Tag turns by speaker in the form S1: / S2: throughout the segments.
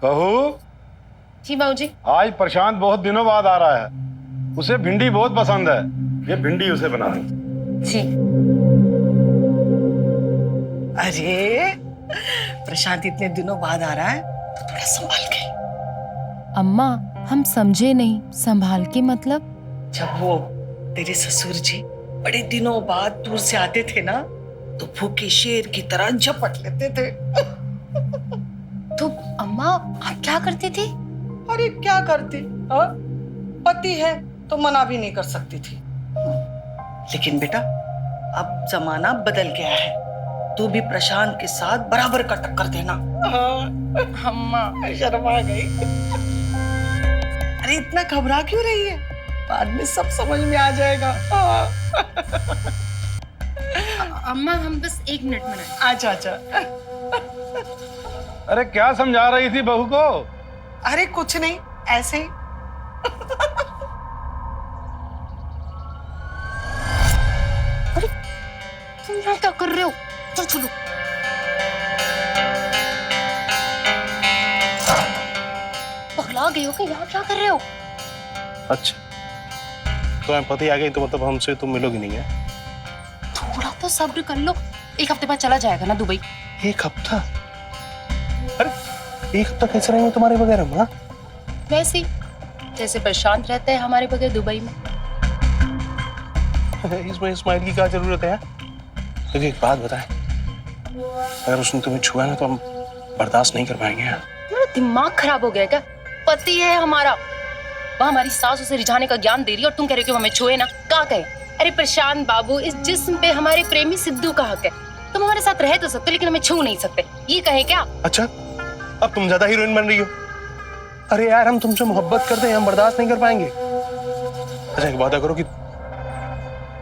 S1: बहू,
S2: जी बाबूजी।
S1: आज प्रशांत बहुत दिनों बाद आ रहा है। उसे भिंडी बहुत पसंद है। ये भिंडी उसे बना दो।
S2: जी।
S3: अरे प्रशांत इतने दिनों बाद आ रहा है, थोड़ा संभाल के।
S4: अम्मा, हम समझे नहीं। संभाल के मतलब?
S3: जब वो तेरे ससुर जी बड़े दिनों बाद दूर से आते थे ना, तो भूखे शेर की तरह झपट लेते थे।
S4: तो अम्मा, आप क्या करती थी?
S3: अरे क्या करती, हाँ? पति है तो मना भी नहीं कर सकती थी। लेकिन बेटा, अब जमाना बदल गया है। तू भी प्रशांत के साथ बराबर का टक्कर देना। अम्मा शर्मा गई। अरे इतना घबरा क्यों रही है? बाद में सब समझ में आ जाएगा।
S4: अम्मा, हम बस 1 मिनट में आए।
S3: अच्छा अच्छा।
S1: अरे क्या समझा रही थी बहू को?
S3: अरे कुछ नहीं, ऐसे ही।
S4: तुम यहाँ क्या कर रहे हो? चलो चलो। पगला गए हो कि यहाँ क्या कर रहे हो?
S5: अच्छा, तुम्हारे पति आ गए तो मतलब हमसे तुम मिलोगी नहीं है?
S4: थोड़ा तो सब्र कर लो। 1 हफ्ते बाद चला जाएगा ना दुबई।
S5: 1 हफ्ता? अरे 1 हफ्ता कैसे रहेंगे तुम्हारे बगैर हम? हाँ,
S4: वैसे ही जैसे प्रशांत रहते हैं हमारे बगैर दुबई में।
S5: इसमें इस्माइल की क्या जरूरत है? लेकिन एक बात बताएं, अगर उसने तुम्हें छुआ ना तो हम बर्दाश्त नहीं कर पाएंगे।
S4: मेरा दिमाग खराब हो गया क्या? पति है हमारा, वह हमारी सास उसे रिझाने का ज्ञान दे रही है और तुम कह रहे हो कि हमें छुए ना। क्या कहे? अरे प्रशांत बाबू, इस जिस्म पे हमारे प्रेमी सिद्धू का हक है। तुम हमारे साथ रह तो सकते लेकिन हमें छू नहीं सकते, ये कहे क्या?
S5: अच्छा, अब तुम ज्यादा हीरोइन बन रही हो। अरे यार, हम तुमसे मोहब्बत करते हैं, हम बर्दाश्त नहीं कर पाएंगे। अच्छा, एक वादा करो कि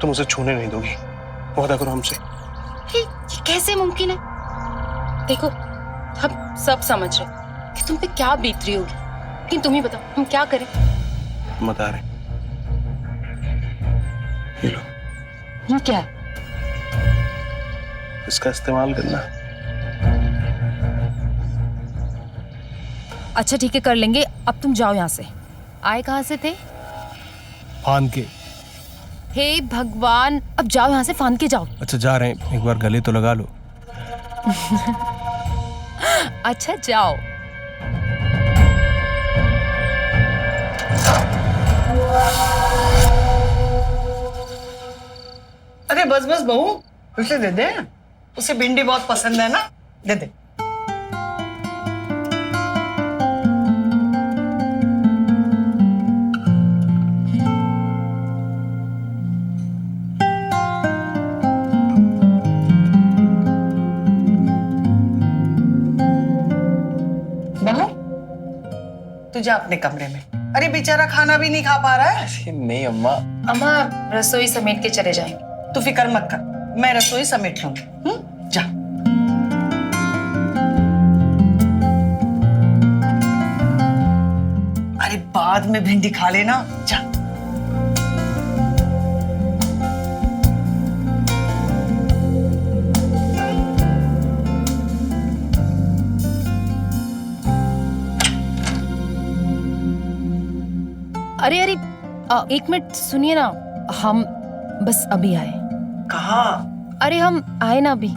S5: तुम उसे छूने नहीं दोगी। वादा करो हमसे।
S4: ये कैसे मुमकिन है? देखो, हम सब समझ रहे कि तुम पे क्या बीत रही होगी, लेकिन तुम ही बताओ हम क्या करें?
S5: बता रहे, ये लो,
S4: ये क्या है?
S5: इसका इस्तेमाल करना।
S4: अच्छा ठीक है, कर लेंगे। अब तुम जाओ यहाँ से। आए कहाँ से थे?
S6: फांद के।
S4: हे भगवान, अब जाओ यहाँ से, फांद के जाओ।
S6: अच्छा जा रहे हैं, एक बार गले तो लगा लो।
S4: अच्छा जाओ।
S3: अरे बस बस बहू, उसे दे दे। उसे भिंडी बहुत पसंद है ना, दे दे। बहू, तू जा अपने कमरे में। अरे बेचारा खाना भी नहीं खा पा रहा है।
S6: नहीं अम्मा।
S4: अम्मा रसोई समेट के चले जाएंगे।
S3: तू फिक्र मत कर, मैं रसोई समेट लूंगी। जा। अरे बाद में भिंडी खा लेना, जा।
S4: अरे अरे 1 मिनट सुनिए ना, हम बस अभी आए।
S3: कहा?
S4: अरे हम आए ना अभी।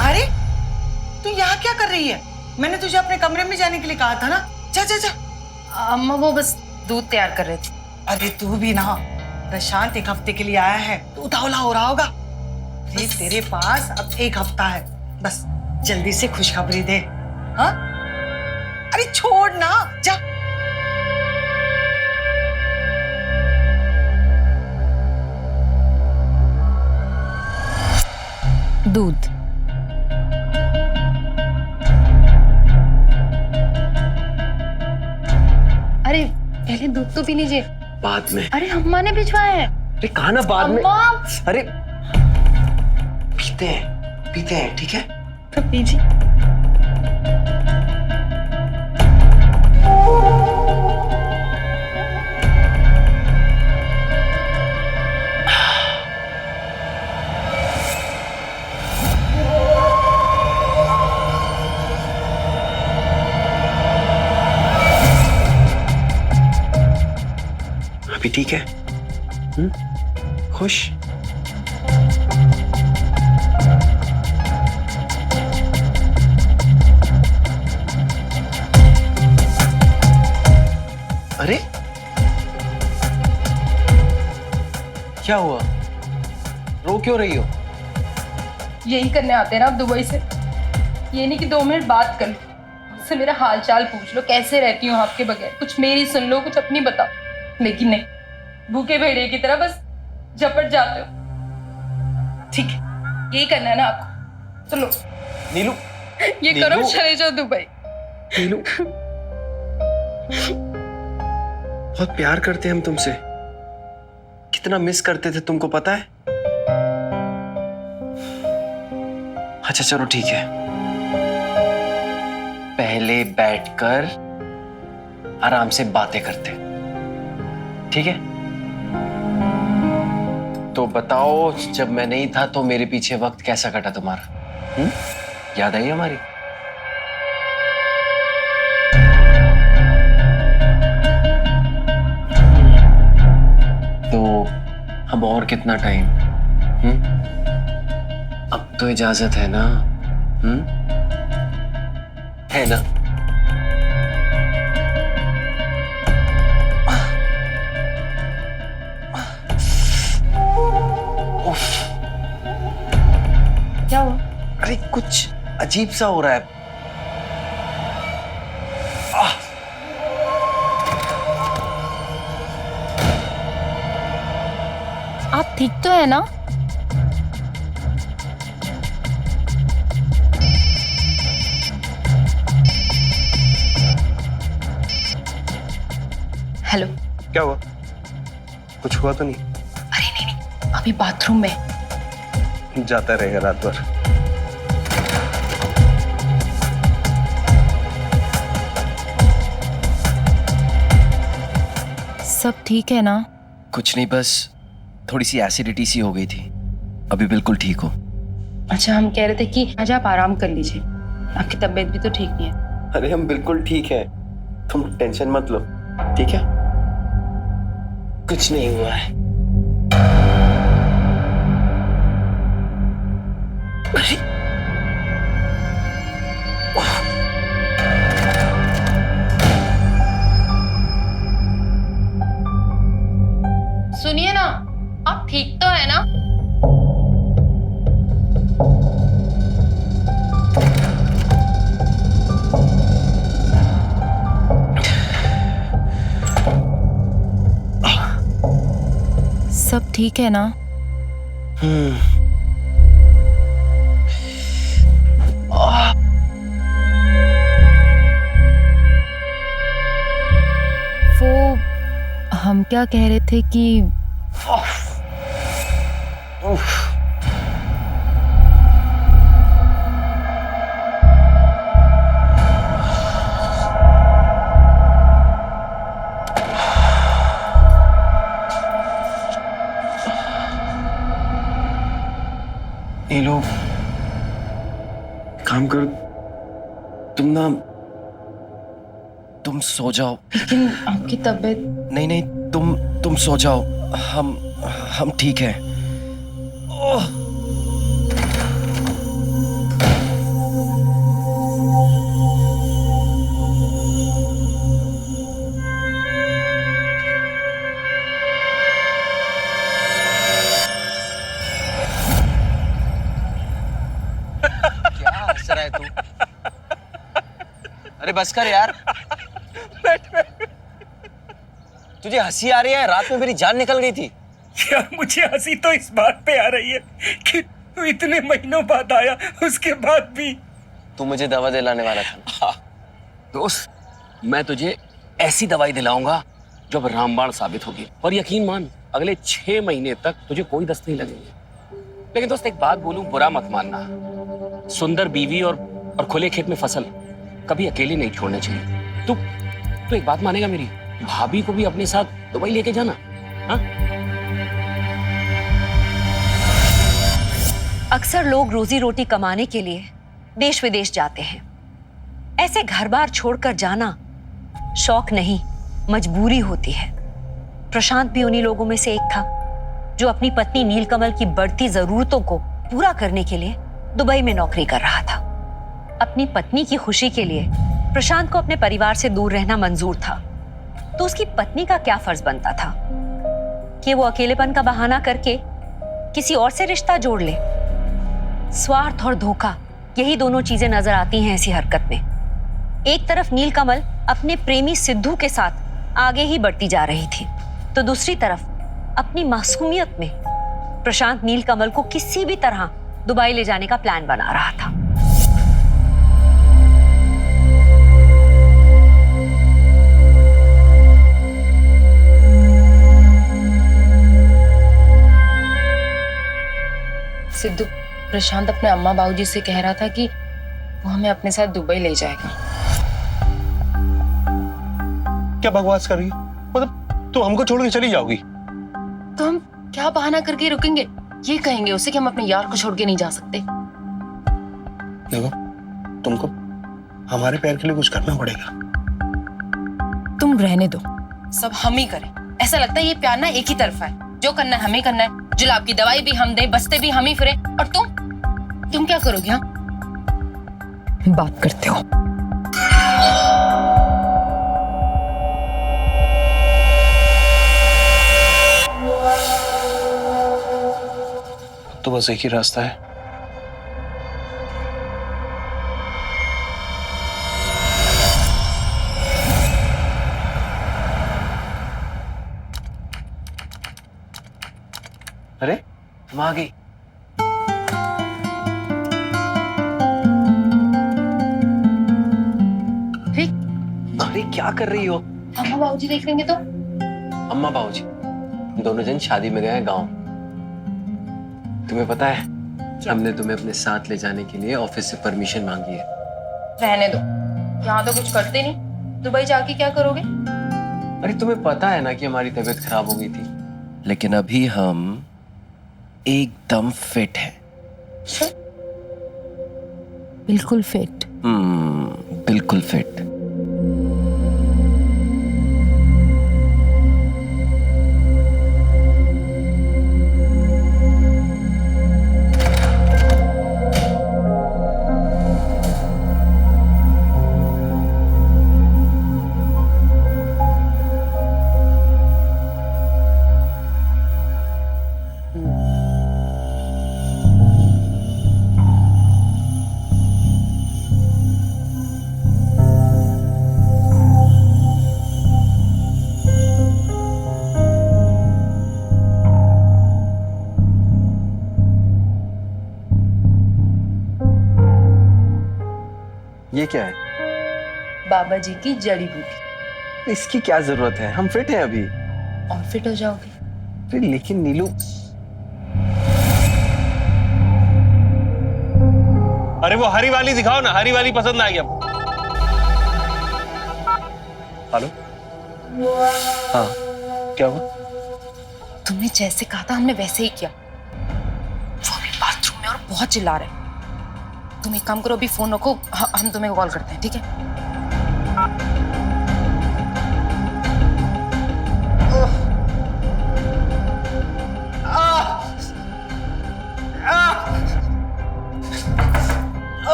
S3: अरे तू यहाँ क्या कर रही है? मैंने तुझे अपने कमरे में जाने के लिए कहा था ना। जा जा जा।
S4: अम्मा वो बस दूध तैयार कर रहे थे।
S3: अरे तू भी ना, प्रशांत 1 हफ्ते के लिए आया है तो उतावला हो रहा होगा। अरे तेरे पास अब 1 हफ्ता है, बस जल्दी से खुशखबरी दे। हाँ? अरे छोड़ ना, जा।
S4: दूध। अरे पहले दूध तो पी लीजिए।
S7: बाद में।
S4: अरे अम्मा ने भिजवाया है।
S7: अरे कहा ना बाद में।
S4: अम्मा।
S7: अरे पीते हैं ठीक है।
S4: तो पीजिए।
S7: अभी ठीक है? खुश? अरे क्या हुआ? रो क्यों रही हो?
S4: यही करने आते हैं ना आप दुबई से। ये नहीं कि 2 मिनट बात कर लो, मुझसे मेरा हाल चाल पूछ लो, कैसे रहती हूँ आपके बगैर, कुछ मेरी सुन लो, कुछ अपनी बताओ। लेकिन नहीं, भूखे भेड़िए की तरह बस झपट जाते हो। ठीक है, यही करना है ना आपको, तो लो
S7: नीलू।
S4: ये करो, चले जाओ दुबई।
S7: नीलू बहुत प्यार करते हैं हम तुमसे, कितना मिस करते थे तुमको पता है? अच्छा चलो ठीक है, पहले बैठकर आराम से बातें करते, ठीक है? तो बताओ, जब मैं नहीं था तो मेरे पीछे वक्त कैसा कटा तुम्हारा? याद आई हमारी? तो अब और कितना टाइम? अब तो इजाजत है ना? है ना? उफ,
S4: क्या हुआ?
S7: अरे कुछ अजीब सा हो रहा है।
S4: आप ठीक तो है ना? हेलो।
S5: क्या हुआ? कुछ हुआ तो नहीं?
S4: अरे नहीं, अभी बाथरूम में।
S5: जाता रहेगा रात भर।
S4: सब ठीक है ना?
S7: कुछ नहीं, बस थोड़ी सी एसिडिटी सी हो गई थी, अभी बिल्कुल ठीक हो।
S4: अच्छा, हम कह रहे थे कि आज आप आराम कर लीजिए, आपकी तबीयत भी तो ठीक नहीं है।
S7: अरे हम बिल्कुल ठीक है, तुम टेंशन मत लो, ठीक है? कुछ नहीं हुआ है। अरे
S4: सुनिए ना, आप ठीक तो है ना? सब ठीक है ना? वो हम क्या कह रहे थे कि
S7: ये लोग काम करो, तुम सो जाओ।
S4: लेकिन आपकी तबीयत।
S7: नहीं नहीं, तुम सो जाओ, हम ठीक हैं। क्या हंस रहा है तू? अरे बस कर यार। तुझे हंसी आ रही है? रात में मेरी जान निकल गई थी।
S6: क्या मुझे हंसी तो इस बात पे आ रही है कि तू इतने महीनों बाद आया, उसके बाद भी।
S7: तू मुझे दवा दिलाने वाला था।
S8: दोस्त, मैं तुझे ऐसी दवाई दिलाऊंगा जो अब रामबाण साबित होगी। और यकीन मान, अगले 6 महीने तक तुझे कोई दस्त नहीं लगेंगे। लेकिन दोस्त एक बात बोलूं, बुरा मत मानना, सुंदर बीवी और खुले खेत में फसल कभी अकेले नहीं छोड़ने चाहिए। तू एक बात मानेगा मेरी, भाभी को भी अपने साथ दुबई लेके जाना। हाँ?
S9: अक्सर लोग रोजी रोटी कमाने के लिए देश विदेश जाते हैं। ऐसे घर बार छोड़कर जाना शौक नहीं, मजबूरी होती है। प्रशांत भी उन्हीं लोगों में से एक था जो अपनी पत्नी नीलकमल की बढ़ती जरूरतों को पूरा करने के लिए दुबई में नौकरी कर रहा था। अपनी पत्नी की खुशी के लिए प्रशांत को अपने परिवार से दूर रहना मंजूर था, तो उसकी पत्नी का क्या फर्ज बनता था कि वो अकेलेपन का बहाना करके किसी और से रिश्ता जोड़ ले। स्वार्थ और धोखा, यही दोनों चीजें नजर आती हैं ऐसी हरकत में। एक तरफ नीलकमल अपने प्रेमी सिद्धू के साथ आगे ही बढ़ती जा रही थी, तो दूसरी तरफ अपनी मासूमियत में प्रशांत नीलकमल को किसी भी तरह दुबई ले जाने का प्लान बना रहा था।
S4: सिद्धू, प्रशांत अपने अम्मा बाबूजी से कह रहा था कि वो हमें अपने साथ दुबई ले जाएगा।
S5: क्या बकवास कर रही है? मतलब तू हमको छोड़ के चली जाओगी?
S4: तो हम क्या बहाना करके रुकेंगे? ये कहेंगे उसे कि हम अपने यार को छोड़ के नहीं जा सकते।
S5: देखो, तुमको हमारे प्यार के लिए कुछ करना पड़ेगा।
S4: तुम रहने दो, सब हम ही करें। ऐसा लगता है ये प्यार ना एक ही तरफा है, जो करना है हमें करना है। जुलाब की दवाई भी हम दें, बस्ते भी हम ही फिरे। और तुम क्या करोगे? हाँ, बात करते हो।
S5: तो बस एक ही रास्ता है,
S7: अरे तुम आ गई। अरे क्या कर रही हो?
S4: अम्मा बाबूजी देख लेंगे तो?
S7: अम्मा बाबूजी दोनों जन शादी में गए हैं गांव। तुम्हें पता है, हमने तुम्हें अपने साथ ले जाने के लिए ऑफिस से परमिशन मांगी है।
S4: रहने दो, यहाँ तो कुछ करते नहीं, दुबई जाके क्या करोगे?
S7: अरे तुम्हें पता है ना कि हमारी तबीयत खराब हो गई थी, लेकिन अभी हम एकदम फिट हैं।
S4: बिल्कुल फिट।
S7: बिल्कुल फिट। ये क्या है?
S4: बाबा जी की जड़ी बूटी।
S7: इसकी क्या जरूरत है? हम फिट हैं अभी।
S4: और फिट हो जाओगे।
S7: फिर लेकिन नीलू,
S5: अरे वो हरी वाली दिखाओ ना, हरी वाली पसंद आ गया। हेलो, हाँ क्या हुआ?
S4: तुमने जैसे कहा था हमने वैसे ही किया। वो अभी बाथरूम में और बहुत चिल्ला रहे हैं। तुम एक काम करो, अभी फोन रखो, हम तुम्हें कॉल करते हैं, ठीक है?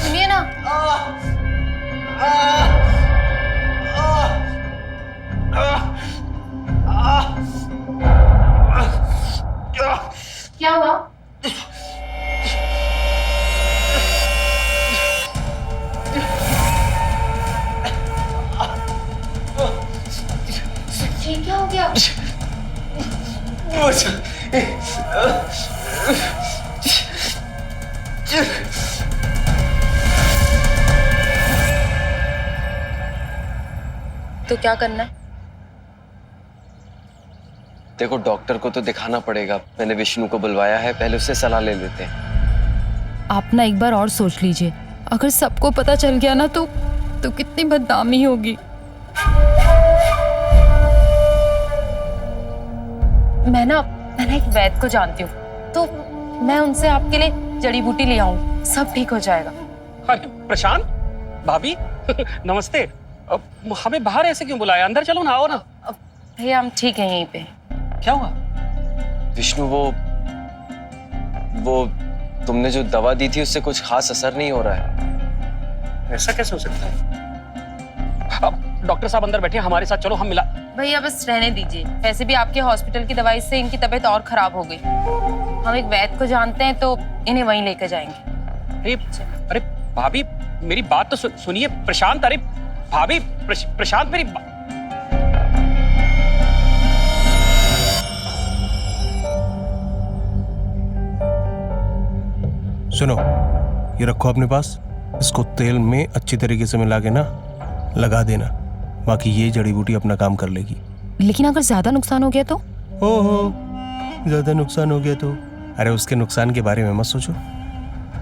S4: सुनिए ना। क्या हुआ? क्या हो गया? तो क्या करना है?
S7: देखो डॉक्टर को तो दिखाना पड़ेगा। मैंने विष्णु को बुलवाया है, पहले उससे सलाह ले लेते हैं।
S10: आप ना एक बार और सोच लीजिए, अगर सबको पता चल गया ना तो कितनी बदनामी होगी।
S4: मैं ना एक वैद्य को जानती हूँ, तो मैं उनसे आपके लिए जड़ी बूटी ले आऊंगी, सब ठीक हो जाएगा।
S8: अरे प्रशांत, भाभी नमस्ते। हमें बाहर ऐसे क्यों बुलाया? अंदर चलो ना, आओ ना।
S4: भैया हम ठीक हैं यहीं पे।
S8: क्या हुआ?
S7: विष्णु वो तुमने जो दवा दी थी उससे कुछ खास असर नहीं हो रहा है।
S8: ऐसा कैसे हो सकता है? अब डॉक्टर साहब अंदर बैठे, हमारे साथ चलो, हम मिला।
S4: भैया बस रहने दीजिए, वैसे भी आपके हॉस्पिटल की दवाई से इनकी तबीयत और खराब हो गई। हम एक वैद्य को जानते हैं, तो इन्हें वहीं लेकर जाएंगे।
S8: अरे भाभी मेरी बात तो सुनिए। प्रशांत, अरे भाभी प्रशांत मेरी
S5: सुनो, ये रखो अपने पास। इसको तेल में अच्छी तरीके से मिला के ना लगा देना, बाकी ये जड़ी बूटी अपना काम कर लेगी।
S10: लेकिन अगर ज्यादा नुकसान हो गया तो?
S5: ओहो, ज्यादा नुकसान हो गया तो? अरे उसके नुकसान के बारे में मत सोचो,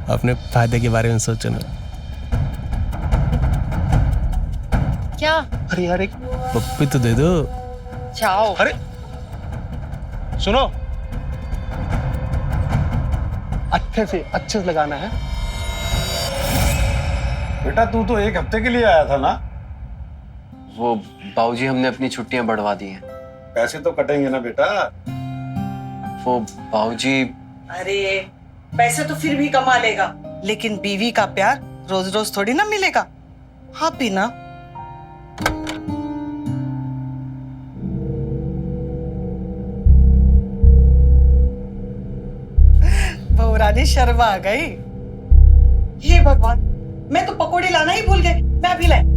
S5: अपने फायदे के बारे में सोचो ना।
S4: क्या?
S5: अरे यार एक पप्पी तो दे दो।
S4: जाओ।
S5: अरे सुनो, अच्छे से लगाना है।
S1: बेटा तू तो 1 हफ्ते के लिए आया था ना?
S7: वो बाबूजी, हमने अपनी छुट्टियां बढ़वा दी हैं।
S1: पैसे तो कटेंगे ना बेटा?
S7: वो बाबूजी,
S3: अरे पैसे तो फिर भी कमा लेगा, लेकिन बीवी का प्यार रोज रोज थोड़ी ना मिलेगा। हाँ भी ना। बहुरानी शर्मा आ गई। हे भगवान, मैं तो पकोड़े लाना ही भूल गई। मैं अभी लाई।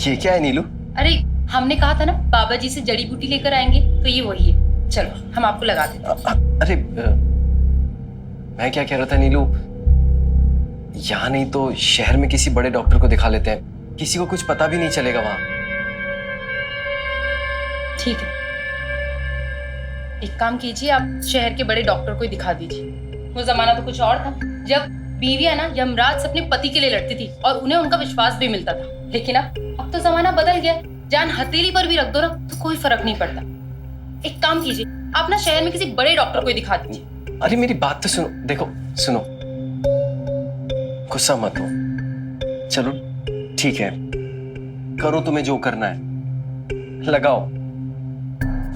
S7: ये क्या है नीलू?
S4: अरे हमने कहा था ना बाबा जी से जड़ी बूटी लेकर आएंगे, तो ये वही है। चलो हम आपको लगा देते हैं।
S7: अरे मैं क्या कह रहा था नीलू, यहाँ नहीं तो शहर में किसी बड़े डॉक्टर को दिखा लेते हैं, किसी को कुछ पता भी नहीं चलेगा वहां।
S4: ठीक है, एक काम कीजिए, आप शहर के बड़े डॉक्टर को ही दिखा दीजिए। वो जमाना तो कुछ और था, जब बीवियां ना यमराज से अपने पति के लिए लड़ती थी और उन्हें उनका विश्वास भी मिलता था। लेकिन अब तो जमाना बदल गया, जान हथेली पर भी रख दो ना तो कोई फर्क नहीं पड़ता। एक काम कीजिए, आप ना शहर में किसी बड़े डॉक्टर को ही दिखा दीजिए।
S7: अरे मेरी बात तो सुनो, देखो सुनो, गुस्सा मत हो। चलो ठीक है, करो तुम्हें जो करना है, लगाओ।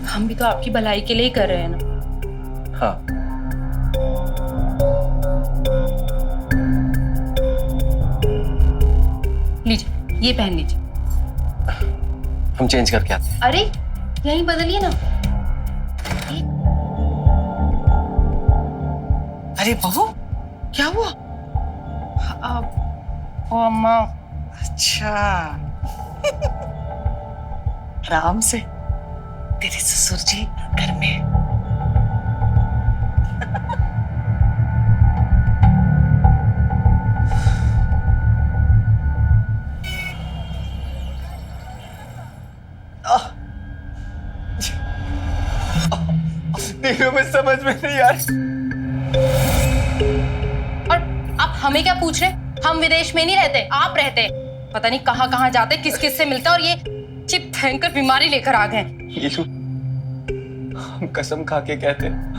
S4: हम भी तो आपकी भलाई के लिए ही कर रहे हैं ना।
S7: हाँ।
S4: लीजिए, ये पहन लीजिए।
S7: हम चेंज करके आते हैं।
S4: अरे यहीं बदलिए ना।
S3: अरे बहू, क्या हुआ?
S4: ओ अम्मा,
S3: अच्छा आराम से, तेरे ससुर जी घर में।
S7: देखो मैं समझ में नहीं यार।
S4: और आप हमें क्या पूछ रहे? हम विदेश में नहीं रहते, आप रहते हैं। पता नहीं कहाँ कहाँ जाते, किस किस से मिलते, और ये चिप भयंकर बीमारी लेकर आ गए।
S7: नीलू, हम कसम खा के कहते हैं,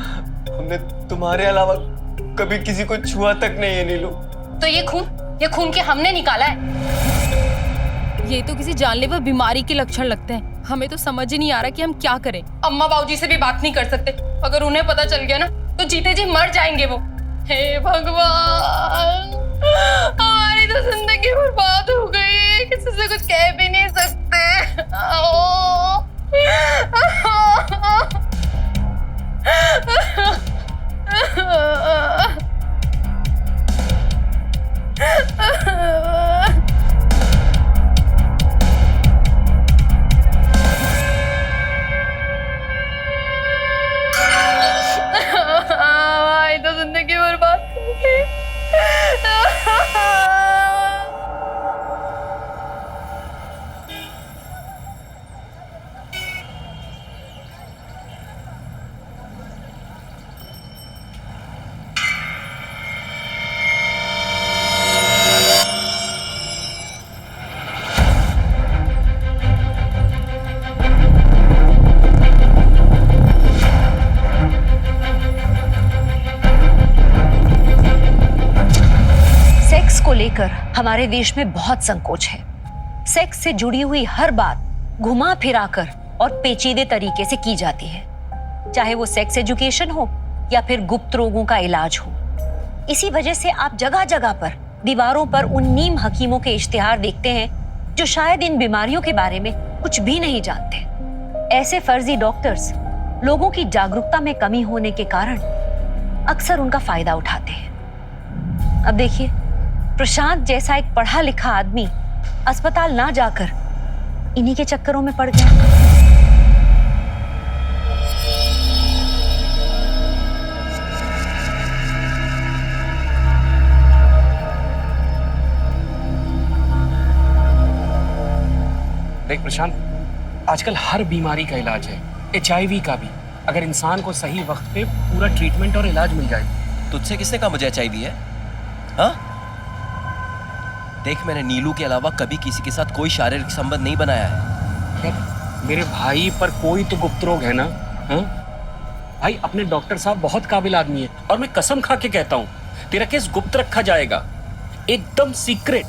S7: हमने तुम्हारे अलावा कभी किसी को छुआ तक नहीं है नीलू।
S4: तो ये खून के हमने निकाला है।
S10: ये तो किसी जानलेवा बीमारी के लक्षण लगते हैं। हमें तो समझ ही नहीं आ रहा कि हम क्या करें।
S4: अम्मा बाबूजी से भी बात नहीं कर सकते, अगर उन्हें पता चल गया ना तो जीते जी मर जाएंगे वो। हे भगवान, हमारी तो जिंदगी बर्बाद हो गई, किसी से कुछ कह भी नहीं सकते। हमारी तो जिंदगी बर्बाद हो गई।
S9: सेक्स को लेकर हमारे देश में बहुत संकोच है। सेक्स से जुड़ी हुई हर बात घुमा फिराकर और पेचीदे तरीके से की जाती है, चाहे वो सेक्स एजुकेशन हो या फिर गुप्त रोगों का इलाज हो। इसी वजह से आप जगह जगह पर दीवारों पर उन नीम हकीमों के इश्तिहार देखते हैं जो शायद इन बीमारियों के बारे में कुछ भी नहीं जानते। ऐसे फर्जी डॉक्टर्स लोगों की जागरूकता में कमी होने के कारण अक्सर उनका फायदा उठाते हैं। अब देखिए, प्रशांत जैसा एक पढ़ा लिखा आदमी अस्पताल ना जाकर इन्हीं के चक्करों में पड़ गया।
S8: देख प्रशांत, आजकल हर बीमारी का इलाज है, HIV का भी, अगर इंसान को सही वक्त पे पूरा ट्रीटमेंट और इलाज मिल जाए।
S11: तुझसे किसने कहा मुझे HIV है? हाँ? देख, मैंने नीलू के अलावा कभी किसी के साथ कोई शारीरिक संबंध नहीं बनाया है।
S8: यार मेरे भाई पर कोई तो गुप्त रोग है ना? हाँ भाई, अपने डॉक्टर साहब बहुत काबिल आदमी है और मैं कसम खा के कहता हूँ तेरा केस गुप्त रखा जाएगा, एकदम सीक्रेट।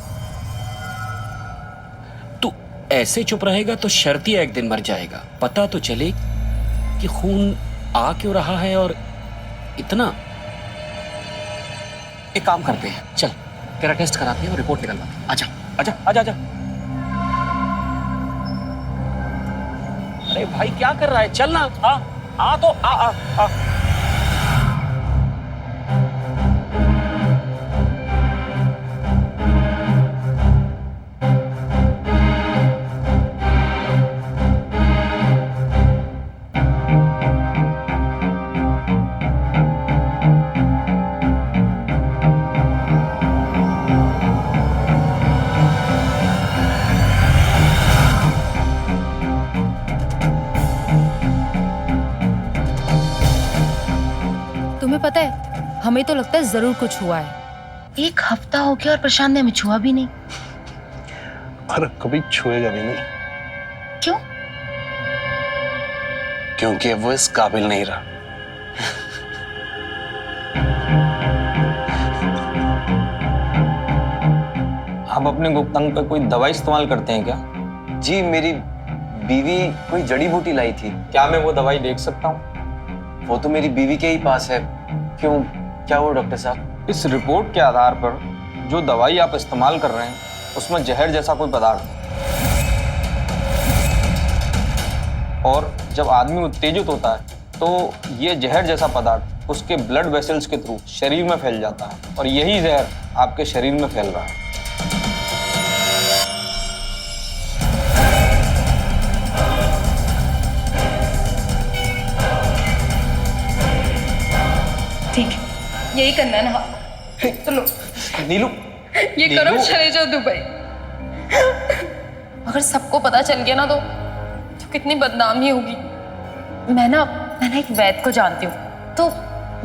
S8: तू ऐसे चुप रहेगा तो शर्तिया एक दिन मर जाएगा। पता तो चले कि खून आ क्यों रहा है। और इतना, एक काम करते हैं, चल तेरा टेस्ट कराते हैं और रिपोर्ट निकलवाते हैं। आजा आजा आजा आजा। अरे भाई क्या कर रहा है, चल ना। आ तो आ।
S10: तुम्हें पता है, हमें तो लगता है जरूर कुछ हुआ है।
S4: 1 हफ्ता हो गया और प्रशांत ने हमें छुआ भी नहीं।
S5: और कभी छुएगा भी नहीं।
S4: क्यों?
S5: क्योंकि वो इस काबिल नहीं रहा।
S12: आप अपने गुप्तांग पे कोई दवाई इस्तेमाल करते हैं क्या?
S7: जी, मेरी बीवी कोई जड़ी बूटी लाई थी।
S12: क्या मैं वो दवाई देख सकता हूँ?
S7: वो तो मेरी बीवी के ही पास है। क्यों, क्या हुआ डॉक्टर साहब?
S12: इस रिपोर्ट के आधार पर जो दवाई आप इस्तेमाल कर रहे हैं उसमें जहर जैसा कोई पदार्थ है, और जब आदमी उत्तेजित होता है तो ये जहर जैसा पदार्थ उसके ब्लड वेसल्स के थ्रू शरीर में फैल जाता है और यही जहर आपके शरीर में फैल रहा है।
S2: ठीक है, यही करना है ना? तो लो
S7: नीलू,
S2: ये करो, चले जाओ दुबई। अगर सबको पता चल गया ना तो कितनी बदनामी होगी।
S4: मैं ना एक वैद्य को जानती हूँ, तो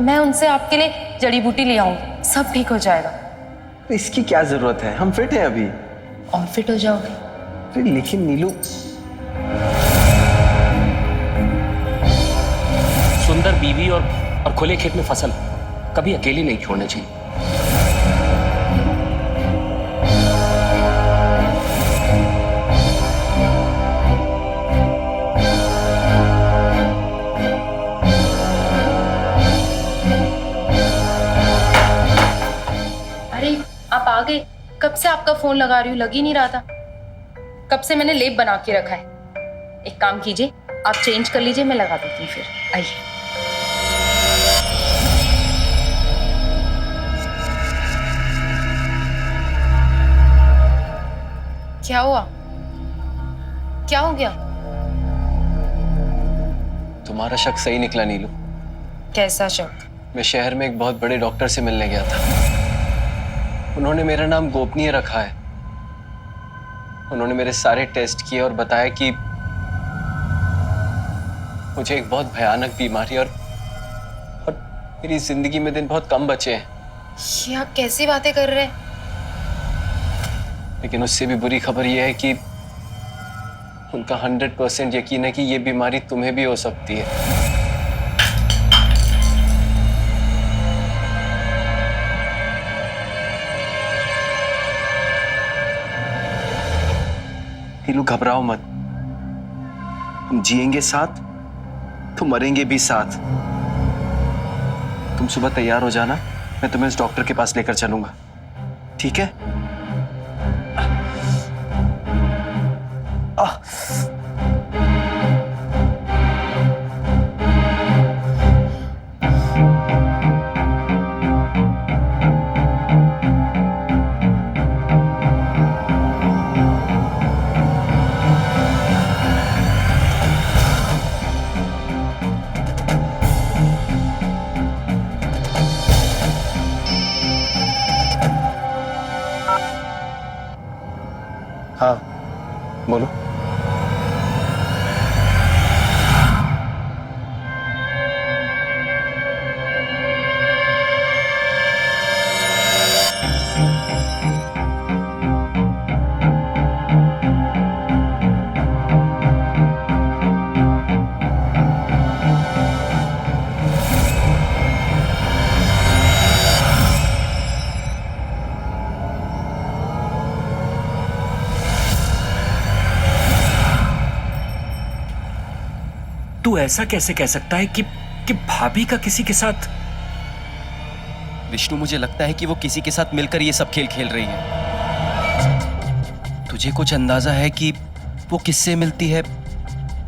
S4: मैं उनसे आपके लिए जड़ी बूटी ले आऊंगी, सब ठीक हो जाएगा।
S7: तो इसकी क्या जरूरत है, हम फिट हैं अभी।
S4: और फिट हो जाओगे।
S7: लेकिन नीलू,
S8: सुंदर बीवी और खुले खेत में फसल कभी अकेली नहीं छोड़ना चाहिए।
S4: अरे आप आ गए, कब से आपका फोन लगा रही हूँ, लग ही नहीं रहा था। कब से मैंने लेप बना के रखा है। एक काम कीजिए, आप चेंज कर लीजिए, मैं लगा देती हूँ फिर। आइए। क्या हुआ? क्या हो गया?
S7: तुम्हारा शक सही निकला नीलू।
S4: कैसा शक?
S7: मैं शहर में एक बहुत बड़े डॉक्टर से मिलने गया था। उन्होंने मेरा नाम गोपनीय रखा है। उन्होंने मेरे सारे टेस्ट किए और बताया कि मुझे एक बहुत भयानक बीमारी और मेरी जिंदगी में दिन बहुत कम बचे हैं।
S4: ये आप कैसी बातें कर रहे हैं?
S7: लेकिन उससे भी बुरी खबर यह है कि उनका 100% यकीन है कि ये बीमारी तुम्हें भी हो सकती है। नीलू घबराओ मत, हम जिएंगे साथ तो मरेंगे भी साथ। तुम सुबह तैयार हो जाना, मैं तुम्हें उस डॉक्टर के पास लेकर चलूंगा, ठीक है?
S5: हाँ बोलो।
S8: तू ऐसा कैसे कह सकता है कि भाभी का किसी के साथ?
S11: विष्णु, मुझे लगता है कि वो किसी के साथ मिलकर ये सब खेल खेल रही है। तुझे कुछ अंदाजा है कि वो किससे मिलती है?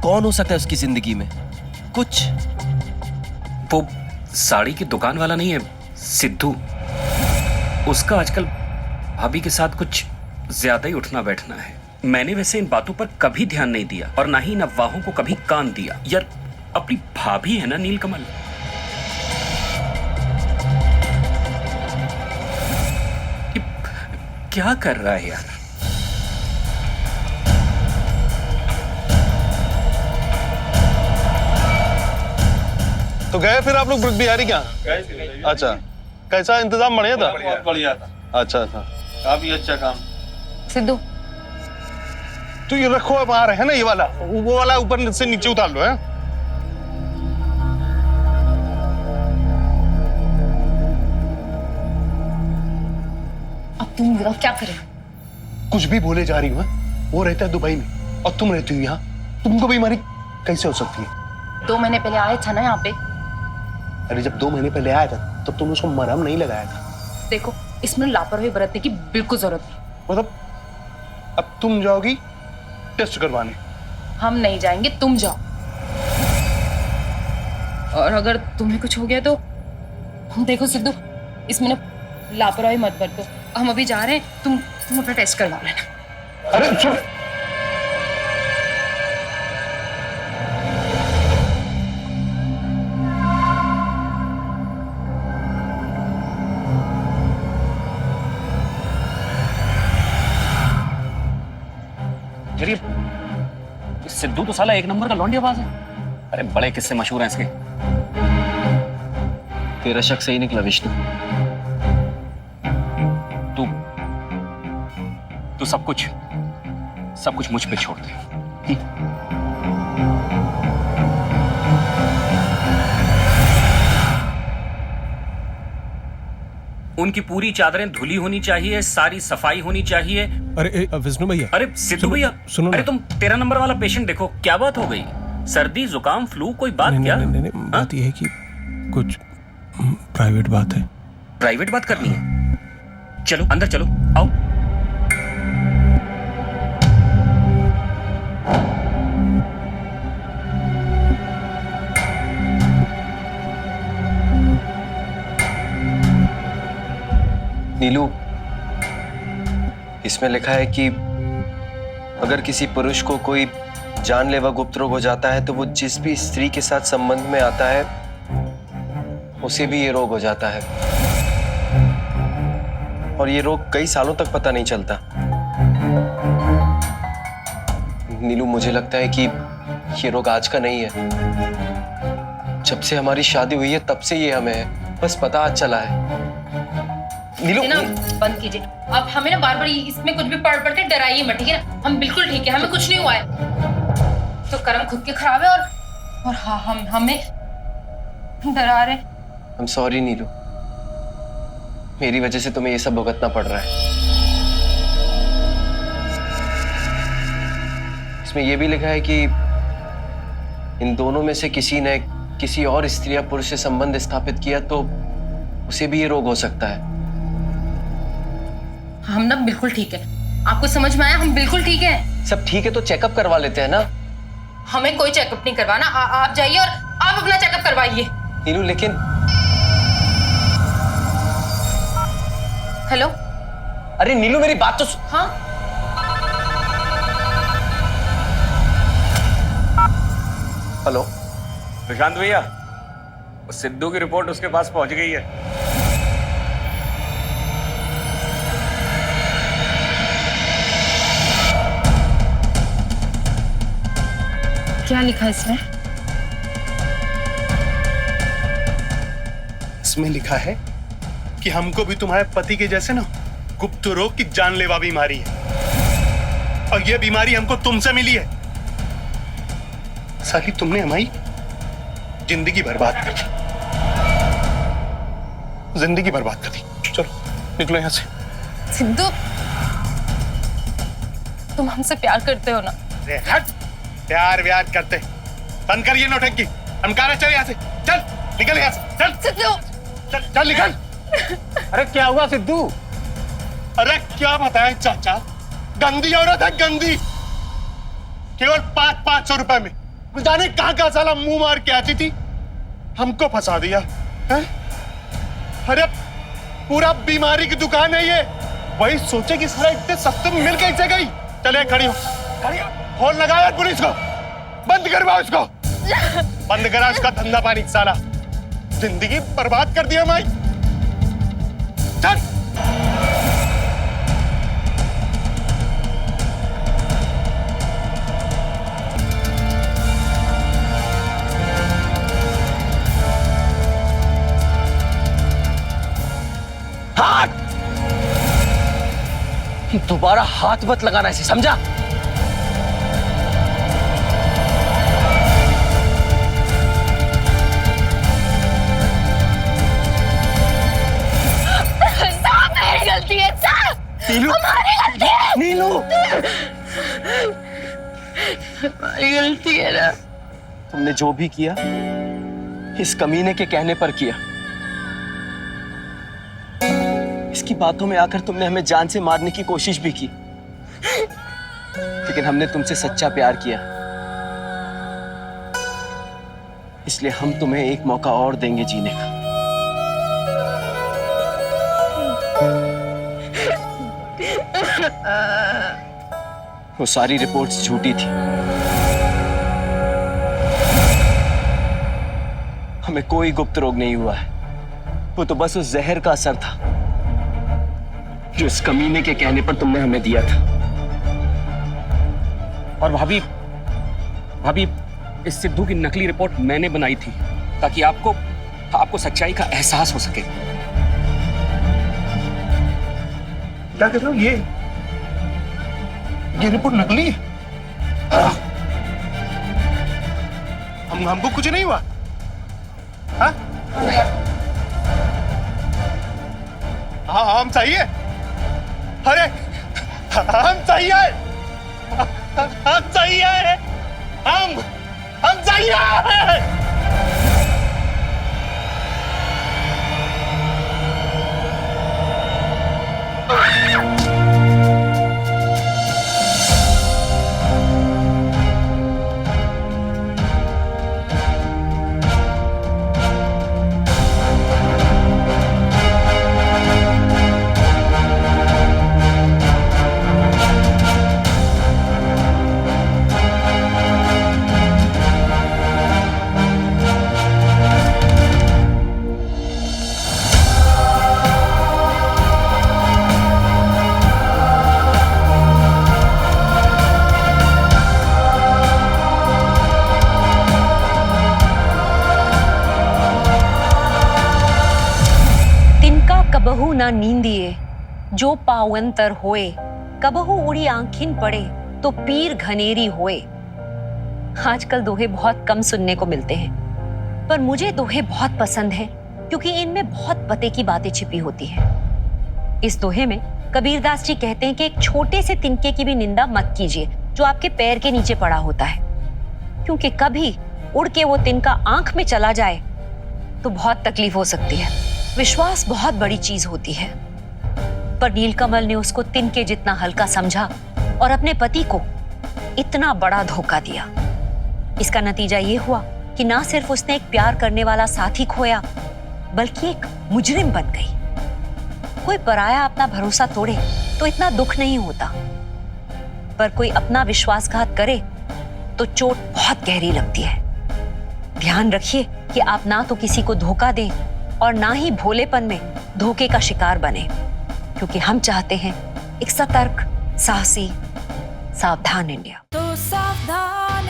S11: कौन हो सकता है उसकी जिंदगी में? कुछ?
S8: वो साड़ी की दुकान वाला नहीं है सिद्धू? उसका आजकल भाभी के साथ कुछ ज्यादा ही उठना बैठना है। मैंने वैसे इन बातों पर कभी ध्यान नहीं दिया और ना ही इन अफवाहों को कभी कान दिया। यार अपनी भाभी है ना नीलकमल, क्या कर रहा है यार?
S5: तो गए फिर आप लोग ब्रज बिहारी क्या? अच्छा, कैसा इंतजाम? बढ़िया था?
S12: बहुत बढ़िया था।
S5: अच्छा अच्छा,
S12: काफी अच्छा काम।
S2: सिद्धू,
S5: तो ये रखो अब आ रहे हैं ना, ये वाला, वो वाला ऊपर से नीचे उतार लो है।
S4: अब तुम बताओ क्या करें?
S5: कुछ भी बोले जा रही हो? वो रहता है दुबई में और तुम रहती हो यहाँ, तुमको बीमारी कैसे हो सकती है?
S4: 2 महीने पहले आया था ना यहाँ पे।
S5: अरे जब 2 महीने पहले आया था तब तुमने उसको मरहम नहीं लगाया था।
S4: देखो, इसमें लापरवाही बरतने की बिल्कुल जरूरत नहीं।
S5: मतलब अब तुम जाओगी टेस्ट करवाने?
S4: हम नहीं जाएंगे, तुम जाओ। और अगर तुम्हें कुछ हो गया तो देखो सिद्धू, इसमें ना लापरवाही मत बरतो। हम अभी जा रहे हैं, तुम अपना टेस्ट करवा लेना।
S5: अरे सुन,
S8: ये सिद्धू तो साला एक नंबर का लौंडियाबाज है। अरे बड़े किस्से मशहूर हैं इसके।
S7: तेरा शक सही निकला विष्णु।
S8: तू सब कुछ मुझ पे छोड़ दे। उनकी पूरी चादरें धुली होनी चाहिए, सारी सफाई होनी चाहिए।
S5: अरे विष्णु भैया,
S8: अरे सिद्धू भैया,
S5: सुनो
S8: अरे तुम 13 नंबर वाला पेशेंट देखो, क्या बात हो गई? सर्दी जुकाम फ्लू कोई बात? क्या
S5: नहीं, बात यह है कि कुछ प्राइवेट बात है।
S8: प्राइवेट बात करनी है? चलो अंदर चलो, आओ।
S7: नीलू, इसमें लिखा है कि अगर किसी पुरुष को कोई जानलेवा गुप्त रोग हो जाता है तो वो जिस भी स्त्री के साथ संबंध में आता है उसे भी ये रोग हो जाता है, और ये रोग कई सालों तक पता नहीं चलता। नीलू, मुझे लगता है कि ये रोग आज का नहीं है। जब से हमारी शादी हुई है तब से ये हमें है, बस पता आज चला है। नीलू,
S4: ना बंद कीजिए। अब हमें ना बार बार इसमें कुछ भी पढ़ के डराइए मत, ठीक है ना? हम बिल्कुल ठीक है, हमें कुछ नहीं हुआ है। तो कर्म खुद के खराब है और हाँ, हम हमें डरा रहे।
S7: आई एम सॉरी नीलू, मेरी वजह से तुम्हें ये सब भुगतना पड़ रहा है। इसमें यह भी लिखा है कि इन दोनों में से किसी ने किसी और स्त्री या पुरुष से संबंध स्थापित किया तो उसे भी ये रोग हो सकता है।
S4: हम ना बिल्कुल ठीक है। आपको समझ में आया? हम बिल्कुल ठीक है।
S7: सब ठीक है तो चेकअप करवा लेते हैं ना।
S4: हमें कोई चेकअप नहीं करवाना। आप जाइए और आप अपना चेकअप करवाइए।
S7: नीलू लेकिन
S4: हेलो।
S7: अरे नीलू मेरी बात तो
S4: हाँ
S7: हेलो
S8: प्रशांत भैया, उस सिद्धू की रिपोर्ट उसके पास पहुंच गई है।
S4: क्या लिखा है इसमें?
S5: इसमें लिखा है कि हमको भी तुम्हारे पति के जैसे ना गुप्त रोग की जानलेवा बीमारी है, और यह बीमारी हमको तुमसे मिली है। साली तुमने हमारी जिंदगी बर्बाद कर दी, जिंदगी बर्बाद कर दी। चलो निकलो यहां से।
S2: सिद्धू, तुम हमसे प्यार करते हो ना?
S5: अरे हट, प्यार व्यार करते बंद कर ये नौटंकी। हम कहा चल यहाँ से, चल निकल यहाँ से, चल
S2: सिद्धू,
S5: चल चल निकल।
S12: अरे क्या हुआ सिद्धू?
S5: अरे क्या बताएं चाचा, गंदी औरत है, गंदी। केवल 500 रुपए में जाने कहां साला मुंह मार के आती थी, हमको फंसा दिया है? अरे पूरा बीमारी की दुकान है ये। वही सोचे कि सारा इतने सस्ते में मिल कैसे गई। चले खड़ी हो, खड़ी हो। फोन लगाया पुलिस को, बंद करवाओ इसको, बंद करा इसका धंधा पानी। साला जिंदगी बर्बाद कर दिया हमारी। चल
S11: दोबारा हाथ मत लगाना इसे, समझा?
S4: मेरी गलती है साहब,
S11: नीलू,
S4: हमारी गलती है।
S11: नीलू,
S4: हमारी गलती है ना।
S7: तुमने जो भी किया इस कमीने के कहने पर किया। इसकी बातों में आकर तुमने हमें जान से मारने की कोशिश भी की, लेकिन हमने तुमसे सच्चा प्यार किया, इसलिए हम तुम्हें एक मौका और देंगे जीने का। वो सारी रिपोर्ट्स झूठी थी। हमें कोई गुप्त रोग नहीं हुआ है, वो तो बस उस जहर का असर था जो इस कमीने के कहने पर तुमने हमें दिया था।
S8: और भाभी इस सिद्धू की नकली रिपोर्ट मैंने बनाई थी ताकि आपको सच्चाई का एहसास हो सके।
S5: क्या कर रहे हो? ये रिपोर्ट नकली है? हमको कुछ नहीं हुआ। हाँ हम सही है। अरे हम सही है, हम सही है, हम सही है।
S9: कबहू ना नींदिए जो पावंतर होए, कबहू उड़ी आंखिन पड़े तो पीर घनेरी होए। आजकल दोहे बहुत कम सुनने को मिलते हैं, पर मुझे दोहे बहुत पसंद हैं क्योंकि इनमें बहुत पते की बातें छिपी होती हैं। इस दोहे में कबीरदास जी कहते हैं कि एक छोटे से तिनके की भी निंदा मत कीजिए, जो आपके पैर के नीचे पड़ा होता है, क्योंकि कभी उड़ के वो तिनका आंख में चला जाए तो बहुत तकलीफ हो सकती है। विश्वास बहुत बड़ी चीज होती है, पर नीलकमल ने उसको तिनके जितना हल्का समझा और अपने पति को इतना बड़ा धोखा दिया। इसका नतीजा ये हुआ कि ना सिर्फ उसने एक प्यार करने वाला साथी खोया, बल्कि एक मुजरिम बन गई। कोई पराया अपना भरोसा तोड़े तो इतना दुख नहीं होता, पर कोई अपना विश्वासघात करे तो चोट बहुत गहरी लगती है। ध्यान रखिए कि आप ना तो किसी को धोखा दें और ना ही भोलेपन में धोखे का शिकार बने, क्योंकि हम चाहते हैं एक सतर्क, साहसी, सावधान इंडिया।
S10: तो सावधान